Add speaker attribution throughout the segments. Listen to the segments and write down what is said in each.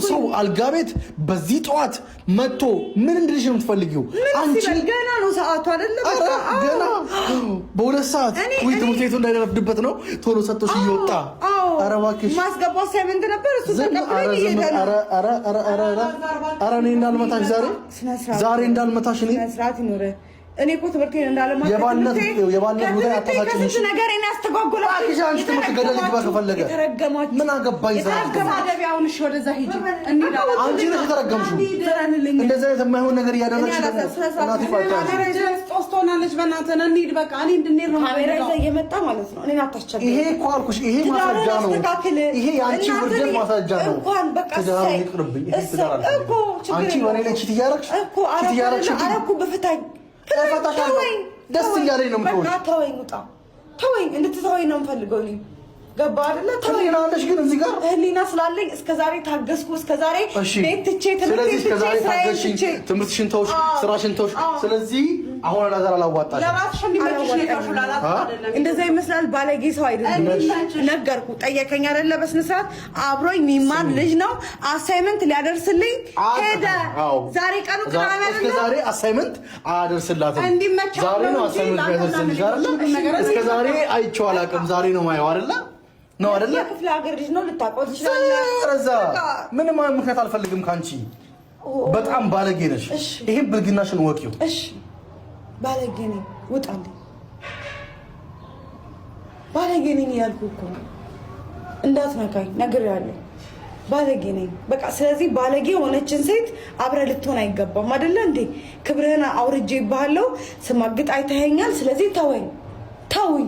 Speaker 1: ሰው አልጋ ቤት በዚህ ጠዋት መጥቶ ምን እንድልሽ ነው የምትፈልጊው?
Speaker 2: አንቺ ገና ነው ሰዓቱ አይደለም?
Speaker 1: ገና በሁለት ሰዓት ወይ ትምህርት ቤቱ እንዳይረፍድበት ነው ቶሎ ሰጥቶሽ እየወጣ ኧረ እባክሽ
Speaker 2: ማስገባው ሳይመንት ነበር እሱ ተቀበለኝ ይሄዳል።
Speaker 1: ኧረ እኔ እንዳልመታሽ ዛሬ እንዳልመታሽ እኔ
Speaker 2: ስርዓት ይኖር። እኔ እኮ ትምህርቴን እንዳለማት
Speaker 1: የባልነት ጉዳይ አታሳጭኝ።
Speaker 2: እሱ ነገር እኔ አስተጓጎለው
Speaker 1: አንቺ ትምህርት ገደል ይግባ ከፈለገ ምን አገባኝ?
Speaker 2: ተረገማደቢያውን እሺ ወደዛ ሂጂ እንዴ
Speaker 1: አንቺ ነሽ የተረገምሽው። እንደዛ የማይሆን ነገር እያደረግሽ እናት ይፋታል
Speaker 2: ጦስቶናለች። በእናትህ እንሂድ በቃ እኔ እንድንሄድ ነው ካሜራ ይዘህ እየመጣ ማለት ነው። እኔን አታስቸግረኝ።
Speaker 1: ይሄ እኮ አልኩሽ ይሄ ማስረጃ ነው። ይሄ ያንቺ ውርደት ማስረጃ ነው።
Speaker 2: እንኳን በቃ
Speaker 1: ትዳር ይቅርብኝ። ይሄ ትዳር
Speaker 2: እኮ
Speaker 1: አንቺ በኔ ላይ ቺት እያደረግሽ
Speaker 2: አረኩ በፍታኝ
Speaker 1: ደስ እያለኝ ነው የምትሆን።
Speaker 2: ተወኝ፣ ውጣ፣ ተወኝ። እንድትተወኝ ነው የምፈልገው። እኔ ገባ አይደለ?
Speaker 1: ህሊና አለሽ ግን እዚህ ጋር
Speaker 2: ህሊና ስላለኝ እስከዛሬ ታገስኩ። እስከዛሬ ቤት ትቼ
Speaker 1: ስለዚህ እስከዛሬ ታገስሽኝ፣ ትምህርትሽን ተውሽ፣ ስራሽን ተውሽ። ስለዚህ አሁን አላዛር አላዋጣሽ።
Speaker 2: ለራስሽ እንዲመችሽ ነው ያሹላላት አይደለም። እንደዛ ይመስላል። ባለጌ ሰው አይደለም። ነገርኩ። ጠየቀኝ አይደለ? በስነ ስርዓት አብሮኝ የሚማር ልጅ ነው። አሳይመንት ሊያደርስልኝ ሄደ። ዛሬ ቀኑ ቅዳሜ አይደለ?
Speaker 1: እስከዛሬ አሳይመንት አያደርስላትም። ዛሬ ነው አሳይመንት ያደርስልሽ አይደለ? እስከዛሬ አይቼው አላውቅም። ዛሬ ነው ማየው አይደለ? ነው አይደለ?
Speaker 2: የክፍለ ሀገር ልጅ ነው። ልታውቀው ትችላለህ።
Speaker 1: ምንም ምክንያት አልፈልግም ካንቺ። በጣም ባለጌ ነሽ። ይሄን ብልግናሽን ወቂው።
Speaker 2: እሺ ባለጌ ነኝ፣ ውጣልኝ። ባለጌ ነኝ ያልኩህ እኮ እንዳትነካኝ ነግሬሃለሁ። ባለጌ ነኝ በቃ። ስለዚህ ባለጌ የሆነችን ሴት አብረህ ልትሆን አይገባም አይደለ እንዴ? ክብርህን አውርጄ ይባሃለሁ። ስማግጥ አይተኸኛል። ስለዚህ ተወኝ፣ ተውኝ።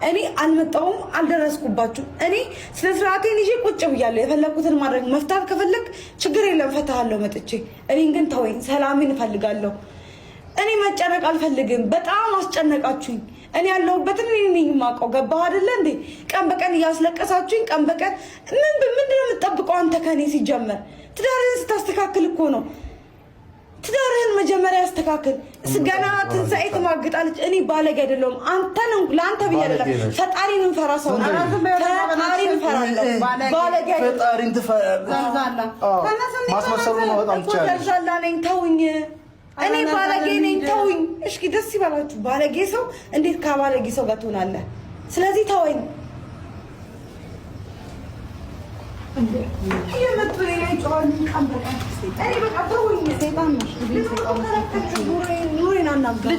Speaker 2: እኔ አልመጣሁም፣ አልደረስኩባችሁም። እኔ ስለ ስርዓቴን ይዤ ቁጭ ብያለሁ። የፈለኩትን ማድረግ መፍታት ከፈለግ ችግር የለም፣ ፈታሃለሁ መጥቼ። እኔን ግን ተወኝ፣ ሰላሜን እፈልጋለሁ። እኔ መጨነቅ አልፈልግም። በጣም አስጨነቃችሁኝ። እኔ ያለሁበትን እኔ ነኝ የማውቀው። ገባህ አይደለ እንዴ? ቀን በቀን እያስለቀሳችሁኝ፣ ቀን በቀን ምንድነው የምትጠብቀው አንተ ከኔ? ሲጀመር ትዳርህን ስታስተካክል እኮ ነው። ትዳርህን መጀመሪያ ያስተካክል። ገና ትንሣኤ ትማግጣለች። እኔ ባለጌ አይደለሁም። አንተን ለአንተ ብዬ አይደለም፣ ፈጣሪን እንፈራ ሰው ነው። ፈጣሪን እንፈራለሁ። ባለጌ
Speaker 1: ፈጣሪን ትፈራለህ። ማስመሰሉ ነው። በጣም
Speaker 2: ዘልዛላ ነኝ። ተውኝ። እኔ ባለጌ ነኝ። ተውኝ። እሺ ደስ ይበላችሁ። ባለጌ ሰው እንዴት ከባለጌ ሰው ጋር ትሆናለህ? ስለዚህ ተወኝ። የመጡ ሌላ ይጮሃል። ቀን በቀን እኔ በቃ ተውኝ። ሰይጣን ነው። ኑሬን አናግረው።